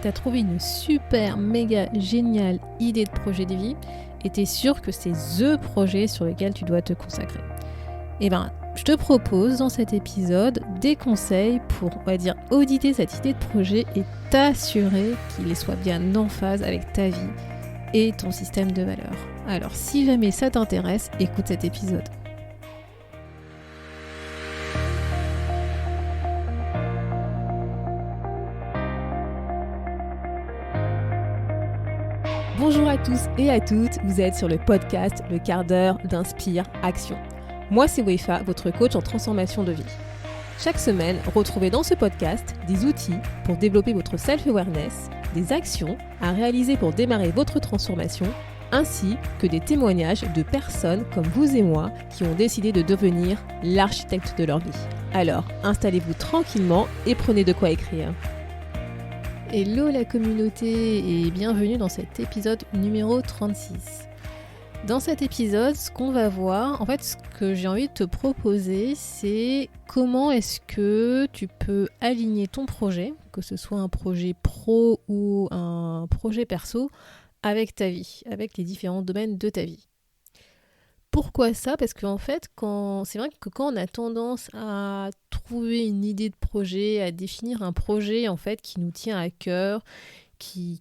t'as trouvé une super méga géniale idée de projet de vie et t'es sûr que c'est THE projet sur lequel tu dois te consacrer. Eh ben, je te propose dans cet épisode des conseils pour, on va dire, auditer cette idée de projet et t'assurer qu'il soit bien en phase avec ta vie et ton système de valeurs. Alors, si jamais ça t'intéresse, écoute cet épisode. Bonjour à tous et à toutes, vous êtes sur le podcast Le quart d'heure d'Inspire Action. Moi c'est Wefa, votre coach en transformation de vie. Chaque semaine, retrouvez dans ce podcast des outils pour développer votre self-awareness, des actions à réaliser pour démarrer votre transformation, ainsi que des témoignages de personnes comme vous et moi qui ont décidé de devenir l'architecte de leur vie. Alors, installez-vous tranquillement et prenez de quoi écrire. Hello la communauté et bienvenue dans cet épisode numéro 36. Dans cet épisode, ce qu'on va voir, en fait ce que j'ai envie de te proposer, c'est comment est-ce que tu peux aligner ton projet, que ce soit un projet pro ou un projet perso, avec ta vie, avec les différents domaines de ta vie. Pourquoi ça ? Parce qu'en fait, c'est vrai que quand on a tendance à trouver une idée de projet, à définir un projet en fait qui nous tient à cœur, qui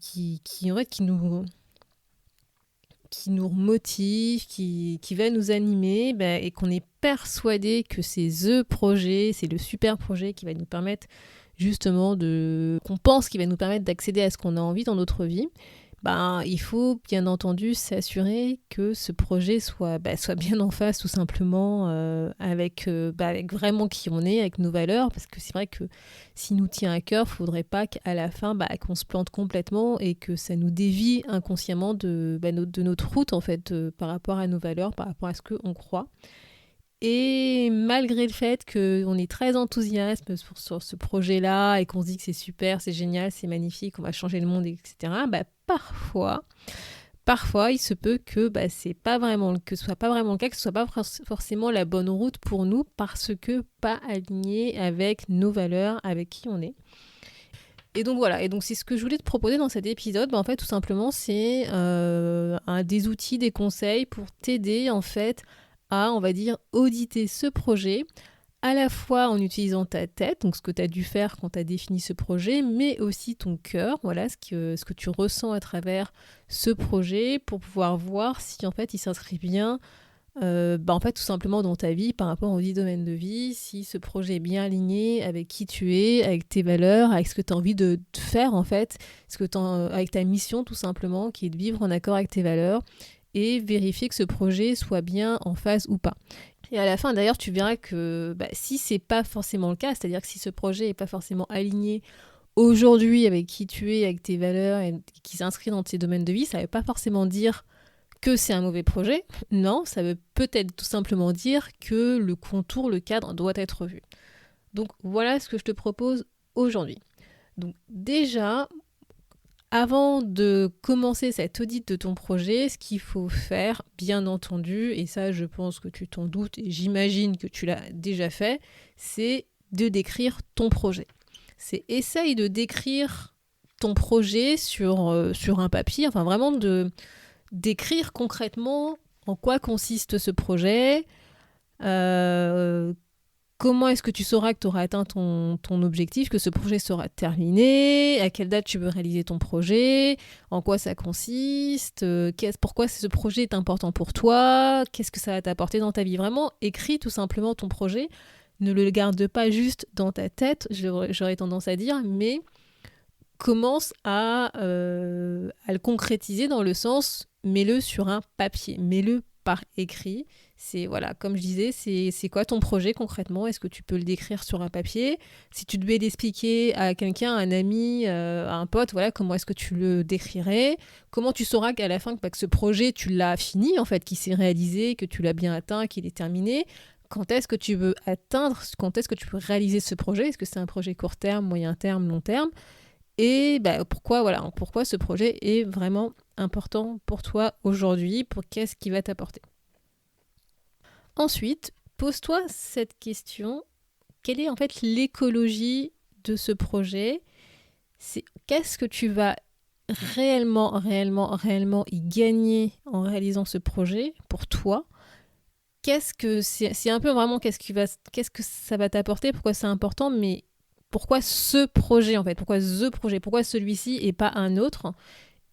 nous motive, qui va nous animer, et qu'on est persuadé que c'est THE projet, c'est le super projet qui va nous permettre justement qu'on pense qu'il va nous permettre d'accéder à ce qu'on a envie dans notre vie. Il faut bien entendu s'assurer que ce projet soit bien en phase tout simplement avec vraiment qui on est, avec nos valeurs, parce que c'est vrai que s'il nous tient à cœur, il ne faudrait pas qu'à la fin qu'on se plante complètement et que ça nous dévie inconsciemment de notre route en fait, par rapport à nos valeurs, par rapport à ce qu'on croit. Et malgré le fait qu'on est très enthousiaste sur ce projet-là et qu'on se dit que c'est super, c'est génial, c'est magnifique, on va changer le monde, etc., parfois, il se peut que ce soit pas vraiment le cas, que ce soit pas forcément la bonne route pour nous parce que pas aligné avec nos valeurs, avec qui on est. Et donc voilà, et donc c'est ce que je voulais te proposer dans cet épisode. En fait, tout simplement, c'est des outils, des conseils pour t'aider en fait à, on va dire, auditer ce projet, à la fois en utilisant ta tête, donc ce que tu as dû faire quand tu as défini ce projet, mais aussi ton cœur, voilà, ce que tu ressens à travers ce projet, pour pouvoir voir si en fait il s'inscrit bien en fait tout simplement dans ta vie par rapport aux 10 domaines de vie, si ce projet est bien aligné avec qui tu es, avec tes valeurs, avec ce que tu as envie de faire en fait, avec ta mission tout simplement, qui est de vivre en accord avec tes valeurs, et vérifier que ce projet soit bien en phase ou pas. Et à la fin, d'ailleurs, tu verras que si c'est pas forcément le cas, c'est-à-dire que si ce projet est pas forcément aligné aujourd'hui avec qui tu es, avec tes valeurs, et qui s'inscrit dans tes domaines de vie, ça veut pas forcément dire que c'est un mauvais projet. Non, ça veut peut-être tout simplement dire que le contour, le cadre doit être revu. Donc voilà ce que je te propose aujourd'hui. Donc déjà, avant de commencer cette audit de ton projet, ce qu'il faut faire, bien entendu, et ça je pense que tu t'en doutes et j'imagine que tu l'as déjà fait, c'est de décrire ton projet. Essaye de décrire ton projet sur un papier, enfin vraiment d'écrire concrètement en quoi consiste ce projet, comment est-ce que tu sauras que tu auras atteint ton objectif, que ce projet sera terminé, à quelle date tu veux réaliser ton projet, en quoi ça consiste, pourquoi ce projet est important pour toi, qu'est-ce que ça va t'apporter dans ta vie. Vraiment, écris tout simplement ton projet. Ne le garde pas juste dans ta tête, j'aurais tendance à dire, mais commence à le concrétiser dans le sens, mets-le sur un papier, mets-le par écrit. C'est, voilà, comme je disais, c'est quoi ton projet concrètement ? Est-ce que tu peux le décrire sur un papier ? Si tu devais l'expliquer à quelqu'un, à un ami, à un pote, voilà, comment est-ce que tu le décrirais ? Comment tu sauras qu'à la fin, que ce projet, tu l'as fini, en fait, qu'il s'est réalisé, que tu l'as bien atteint, qu'il est terminé ? Quand est-ce que tu veux atteindre ? Quand est-ce que tu peux réaliser ce projet ? Est-ce que c'est un projet court terme, moyen terme, long terme ? Et pourquoi ce projet est vraiment important pour toi aujourd'hui, qu'est-ce qui va t'apporter. Ensuite, pose-toi cette question, quelle est en fait l'écologie de ce projet ? c'est qu'est-ce que tu vas réellement y gagner en réalisant ce projet pour toi. C'est un peu vraiment qu'est-ce que ça va t'apporter, pourquoi c'est important, mais pourquoi ce projet en fait, pourquoi celui-ci et pas un autre.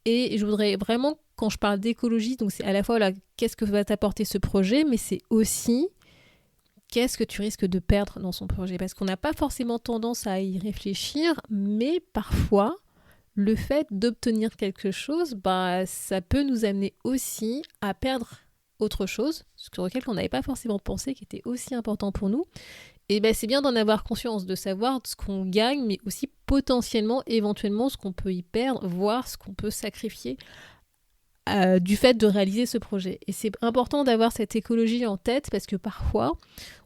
Et je voudrais vraiment, quand je parle d'écologie, donc c'est à la fois là, qu'est-ce que va t'apporter ce projet, mais c'est aussi qu'est-ce que tu risques de perdre dans son projet, parce qu'on n'a pas forcément tendance à y réfléchir, mais parfois le fait d'obtenir quelque chose, ça peut nous amener aussi à perdre autre chose, sur lequel on n'avait pas forcément pensé, qui était aussi important pour nous. Et c'est bien d'en avoir conscience, de savoir ce qu'on gagne, mais aussi potentiellement, éventuellement, ce qu'on peut y perdre, voire ce qu'on peut sacrifier du fait de réaliser ce projet. Et c'est important d'avoir cette écologie en tête, parce que parfois,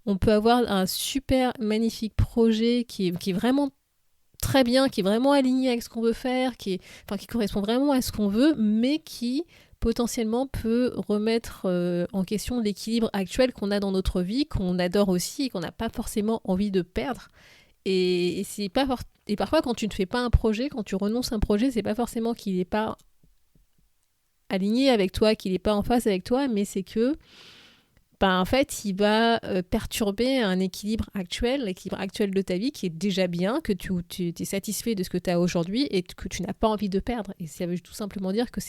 on peut avoir un super magnifique projet qui est vraiment très bien, qui est vraiment aligné avec ce qu'on veut faire, qui correspond vraiment à ce qu'on veut, mais qui potentiellement peut remettre en question l'équilibre actuel qu'on a dans notre vie, qu'on adore aussi et qu'on n'a pas forcément envie de perdre. Et parfois, quand tu ne fais pas un projet, quand tu renonces à un projet, c'est pas forcément qu'il n'est pas aligné avec toi, qu'il n'est pas en phase avec toi, mais c'est que en fait, il va perturber l'équilibre actuel de ta vie qui est déjà bien, que tu es satisfait de ce que tu as aujourd'hui et que tu n'as pas envie de perdre. Et ça veut tout simplement dire que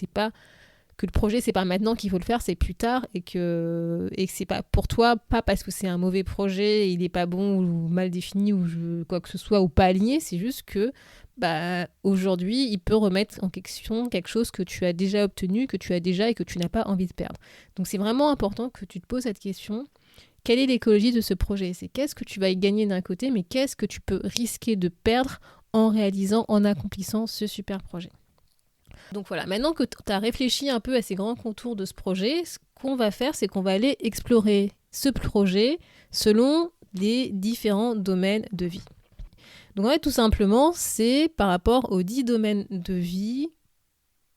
le projet, c'est pas maintenant qu'il faut le faire, c'est plus tard, et que c'est pas pour toi, pas parce que c'est un mauvais projet, il est pas bon ou mal défini ou quoi que ce soit, ou pas aligné, c'est juste que aujourd'hui, il peut remettre en question quelque chose que tu as déjà obtenu, que tu as déjà et que tu n'as pas envie de perdre. Donc c'est vraiment important que tu te poses cette question. Quelle est l'écologie de ce projet ? C'est qu'est-ce que tu vas y gagner d'un côté, mais qu'est-ce que tu peux risquer de perdre en accomplissant ce super projet ? Donc voilà, maintenant que tu as réfléchi un peu à ces grands contours de ce projet, ce qu'on va faire, c'est qu'on va aller explorer ce projet selon les différents domaines de vie. Donc en fait, tout simplement, c'est par rapport aux 10 domaines de vie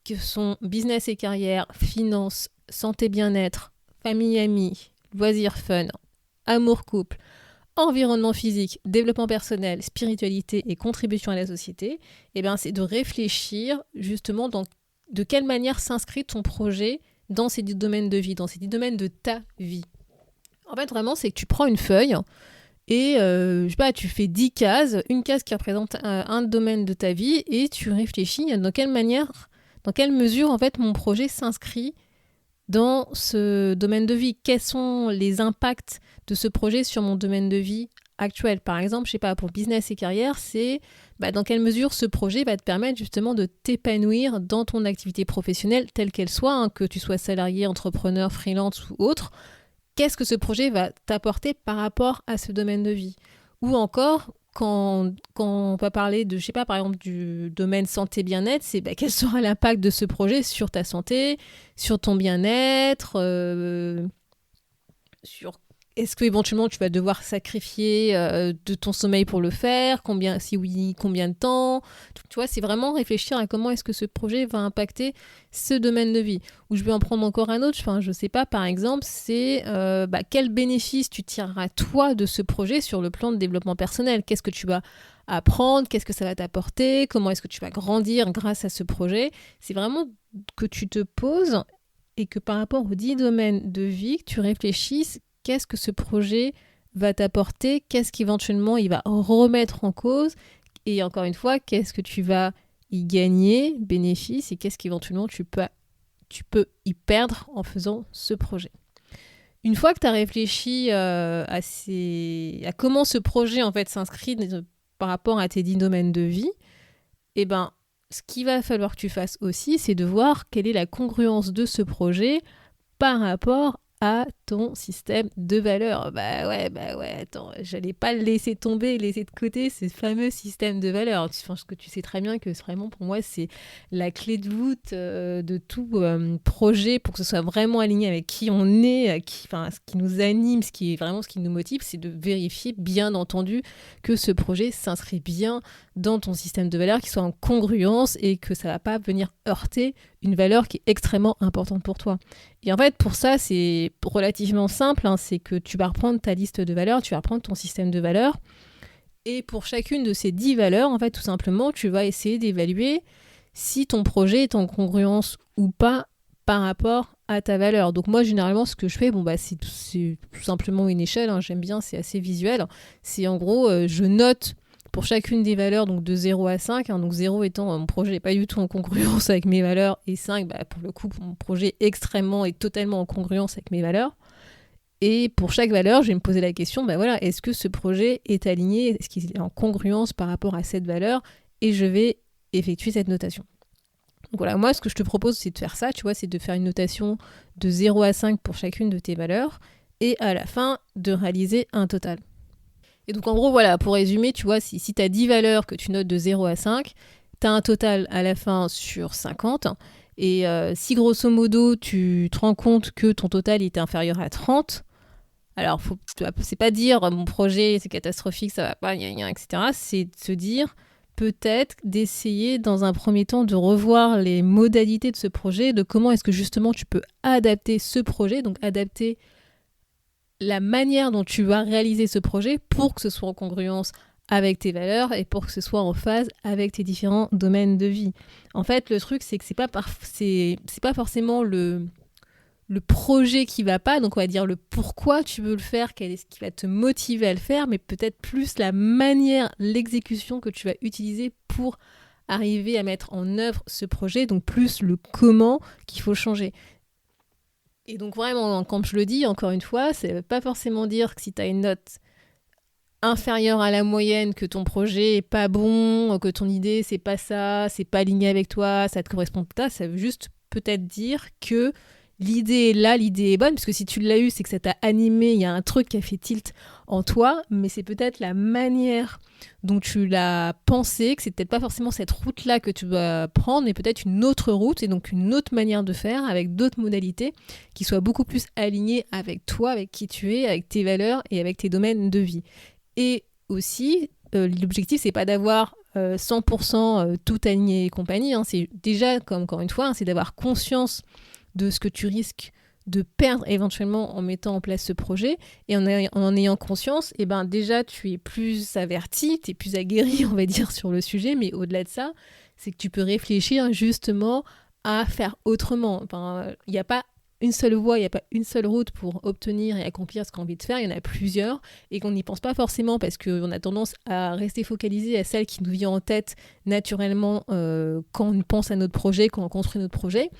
que sont business et carrière, finance, santé bien-être, famille amis, loisirs fun, amour couple, environnement physique, développement personnel, spiritualité et contribution à la société, c'est de réfléchir justement de quelle manière s'inscrit ton projet dans ces 10 domaines de vie, dans ces 10 domaines de ta vie. En fait, vraiment, c'est que tu prends une feuille et tu fais 10 cases, une case qui représente un domaine de ta vie, et tu réfléchis dans quelle mesure en fait mon projet s'inscrit dans ce domaine de vie. Quels sont les impacts de ce projet sur mon domaine de vie actuel ? Par exemple, pour business et carrière, c'est dans quelle mesure ce projet va te permettre justement de t'épanouir dans ton activité professionnelle, telle qu'elle soit, que tu sois salarié, entrepreneur, freelance ou autre. Qu'est-ce que ce projet va t'apporter par rapport à ce domaine de vie ? Ou encore, quand on va parler de, par exemple, du domaine santé bien-être, c'est quel sera l'impact de ce projet sur ta santé, sur ton bien-être, sur est-ce qu'éventuellement tu vas devoir sacrifier de ton sommeil pour le faire, si oui, combien de temps ? Tu vois, c'est vraiment réfléchir à comment est-ce que ce projet va impacter ce domaine de vie. Ou je vais en prendre encore un autre, je sais pas, par exemple, c'est quel bénéfice tu tireras toi de ce projet sur le plan de développement personnel ? Qu'est-ce que tu vas apprendre ? Qu'est-ce que ça va t'apporter ? Comment est-ce que tu vas grandir grâce à ce projet ? C'est vraiment que tu te poses et que par rapport aux 10 domaines de vie, que tu réfléchisses qu'est-ce que ce projet va t'apporter, qu'est-ce qu'éventuellement il va remettre en cause, et encore une fois, qu'est-ce que tu vas y gagner, bénéfice, et qu'est-ce qu'éventuellement tu peux y perdre en faisant ce projet. Une fois que tu as réfléchi à comment ce projet en fait s'inscrit par rapport à tes 10 domaines de vie, ce qu'il va falloir que tu fasses aussi, c'est de voir quelle est la congruence de ce projet par rapport à ton système de valeurs. Attends, j'allais pas le laisser tomber, laisser de côté ce fameux système de valeurs. Je pense que tu sais très bien que vraiment pour moi c'est la clé de voûte de tout projet pour que ce soit vraiment aligné avec qui on est, ce qui nous anime, ce qui nous motive, c'est de vérifier bien entendu que ce projet s'inscrit bien dans ton système de valeurs, qu'il soit en congruence et que ça va pas venir heurter une valeur qui est extrêmement importante pour toi. Et en fait, pour ça, c'est relativement simple, c'est que tu vas reprendre ta liste de valeurs, tu vas reprendre ton système de valeurs Et pour chacune de ces 10 valeurs, en fait, tout simplement, tu vas essayer d'évaluer si ton projet est en congruence ou pas par rapport à ta valeur. Donc moi, généralement, ce que je fais, c'est tout simplement une échelle, hein, j'aime bien, c'est assez visuel. C'est en gros, je note pour chacune des valeurs, donc de 0 à 5, hein, donc 0 étant mon projet n'est pas du tout en congruence avec mes valeurs, et 5, pour le coup, mon projet est extrêmement et totalement en congruence avec mes valeurs. Et pour chaque valeur, je vais me poser la question, est-ce que ce projet est aligné, est-ce qu'il est en congruence par rapport à cette valeur, et je vais effectuer cette notation. Donc voilà, moi ce que je te propose c'est de faire ça, tu vois, c'est de faire une notation de 0 à 5 pour chacune de tes valeurs, et à la fin de réaliser un total. Et donc en gros, voilà, pour résumer, tu vois, si tu as 10 valeurs que tu notes de 0 à 5, tu as un total à la fin sur 50, et si grosso modo tu te rends compte que ton total est inférieur à 30, alors, c'est pas dire mon projet c'est catastrophique, ça va pas, etc. C'est de se dire peut-être d'essayer dans un premier temps de revoir les modalités de ce projet, de comment est-ce que justement tu peux adapter ce projet, donc adapter la manière dont tu vas réaliser ce projet pour que ce soit en congruence avec tes valeurs et pour que ce soit en phase avec tes différents domaines de vie. En fait, le truc, c'est que c'est pas forcément le projet qui va pas, donc on va dire le pourquoi tu veux le faire, quel est ce qui va te motiver à le faire, mais peut-être plus la manière, l'exécution que tu vas utiliser pour arriver à mettre en œuvre ce projet, donc plus le comment qu'il faut changer. Et donc vraiment, comme je le dis, encore une fois, ça ne veut pas forcément dire que si tu as une note inférieure à la moyenne, que ton projet est pas bon, que ton idée c'est pas ça, c'est pas aligné avec toi, ça te correspond pas, ça veut juste peut-être dire que l'idée est là, l'idée est bonne, parce que si tu l'as eu, c'est que ça t'a animé, il y a un truc qui a fait tilt en toi, mais c'est peut-être la manière dont tu l'as pensé, que c'est peut-être pas forcément cette route-là que tu dois prendre, mais peut-être une autre route, et donc une autre manière de faire, avec d'autres modalités, qui soient beaucoup plus alignées avec toi, avec qui tu es, avec tes valeurs et avec tes domaines de vie. Et aussi, l'objectif, c'est pas d'avoir 100% tout aligné et compagnie, hein, c'est déjà, comme encore une fois, hein, c'est d'avoir conscience de ce que tu risques de perdre éventuellement en mettant en place ce projet, et en ayant conscience, déjà tu es plus averti, tu es plus aguerri, on va dire, sur le sujet, mais au-delà de ça, c'est que tu peux réfléchir justement à faire autrement. Il n'y a pas une seule voie, il n'y a pas une seule route pour obtenir et accomplir ce qu'on a envie de faire, il y en a plusieurs, et qu'on n'y pense pas forcément parce qu'on a tendance à rester focalisé à celle qui nous vient en tête naturellement quand on pense à notre projet, quand on construit notre projet.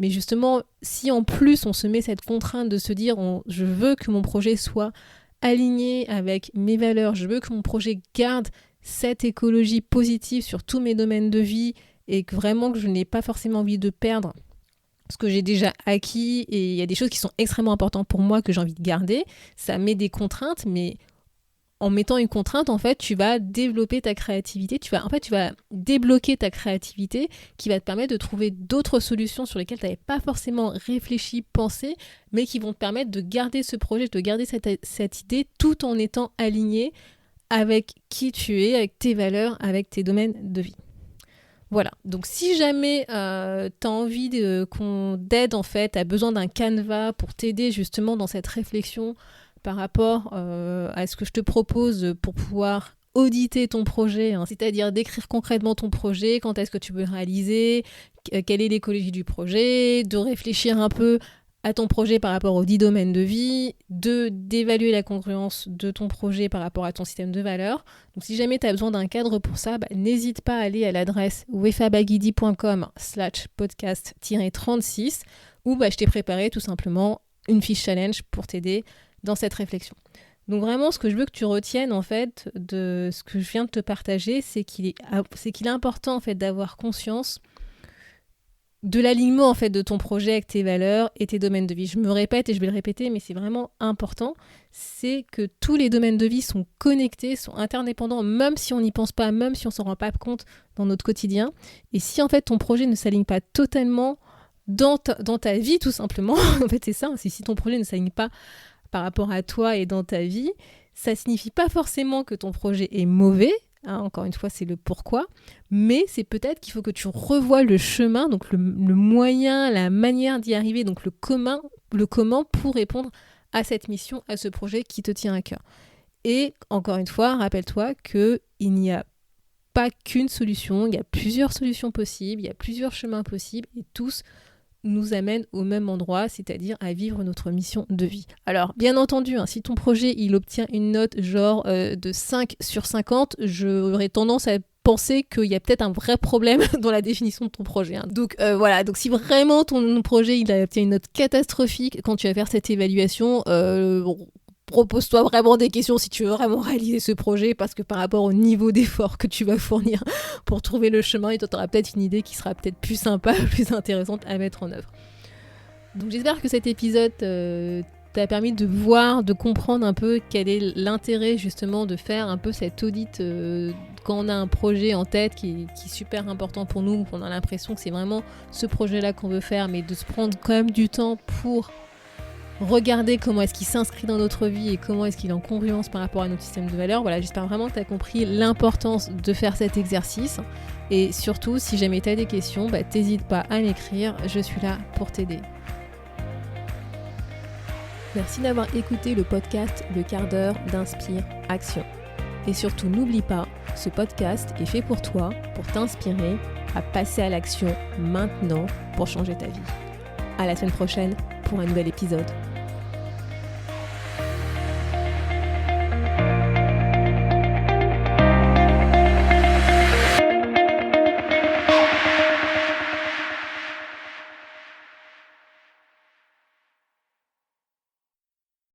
Mais justement, si en plus on se met cette contrainte de se dire je veux que mon projet soit aligné avec mes valeurs, je veux que mon projet garde cette écologie positive sur tous mes domaines de vie et que vraiment que je n'ai pas forcément envie de perdre ce que j'ai déjà acquis, et il y a des choses qui sont extrêmement importantes pour moi que j'ai envie de garder, ça met des contraintes, mais en mettant une contrainte, en fait, tu vas développer ta créativité, tu vas débloquer ta créativité qui va te permettre de trouver d'autres solutions sur lesquelles tu n'avais pas forcément réfléchi, pensé, mais qui vont te permettre de garder ce projet, de garder cette idée tout en étant aligné avec qui tu es, avec tes valeurs, avec tes domaines de vie. Voilà, donc si jamais tu as envie qu'on t'aide, en fait, tu as besoin d'un canevas pour t'aider justement dans cette réflexion par rapport à ce que je te propose pour pouvoir auditer ton projet, hein, c'est-à-dire d'écrire concrètement ton projet, quand est-ce que tu veux le réaliser, quelle est l'écologie du projet, de réfléchir un peu à ton projet par rapport aux 10 domaines de vie, d'évaluer la congruence de ton projet par rapport à ton système de valeurs. Donc si jamais tu as besoin d'un cadre pour ça, n'hésite pas à aller à l'adresse wefabagidi.com/podcast-36 où je t'ai préparé tout simplement une fiche challenge pour t'aider dans cette réflexion. Donc vraiment, ce que je veux que tu retiennes en fait de ce que je viens de te partager, c'est qu'il est important en fait d'avoir conscience de l'alignement en fait de ton projet avec tes valeurs et tes domaines de vie. Je me répète et je vais le répéter, mais c'est vraiment important, c'est que tous les domaines de vie sont connectés, sont interdépendants, même si on n'y pense pas, même si on s'en rend pas compte dans notre quotidien. Et si en fait ton projet ne s'aligne pas totalement dans ta vie tout simplement, en fait c'est ça, si ton projet ne s'aligne pas par rapport à toi et dans ta vie, ça signifie pas forcément que ton projet est mauvais, hein, encore une fois c'est le pourquoi, mais c'est peut-être qu'il faut que tu revoies le chemin, donc le moyen, la manière d'y arriver, donc le comment pour répondre à cette mission, à ce projet qui te tient à cœur. Et encore une fois, rappelle-toi qu'il n'y a pas qu'une solution, il y a plusieurs solutions possibles, il y a plusieurs chemins possibles et tous nous amènent au même endroit, c'est-à-dire à vivre notre mission de vie. Alors, bien entendu, si ton projet il obtient une note genre de 5 sur 50, j'aurais tendance à penser qu'il y a peut-être un vrai problème dans la définition de ton projet. Donc voilà, donc si vraiment ton projet il obtient une note catastrophique quand tu vas faire cette évaluation, propose-toi vraiment des questions si tu veux vraiment réaliser ce projet, parce que par rapport au niveau d'effort que tu vas fournir pour trouver le chemin, tu auras peut-être une idée qui sera peut-être plus sympa, plus intéressante à mettre en œuvre. Donc j'espère que cet épisode t'a permis de voir, de comprendre un peu quel est l'intérêt justement de faire un peu cet audit quand on a un projet en tête qui est super important pour nous, qu'on a l'impression que c'est vraiment ce projet-là qu'on veut faire, mais de se prendre quand même du temps pour regarder comment est-ce qu'il s'inscrit dans notre vie et comment est-ce qu'il est en congruence par rapport à notre système de valeurs. Voilà, j'espère vraiment que tu as compris l'importance de faire cet exercice. Et surtout, si jamais tu as des questions, t'hésites pas à m'écrire, je suis là pour t'aider. Merci d'avoir écouté le podcast Le quart d'heure d'Inspire Action. Et surtout, n'oublie pas, ce podcast est fait pour toi, pour t'inspirer à passer à l'action maintenant pour changer ta vie. À la semaine prochaine pour un nouvel épisode.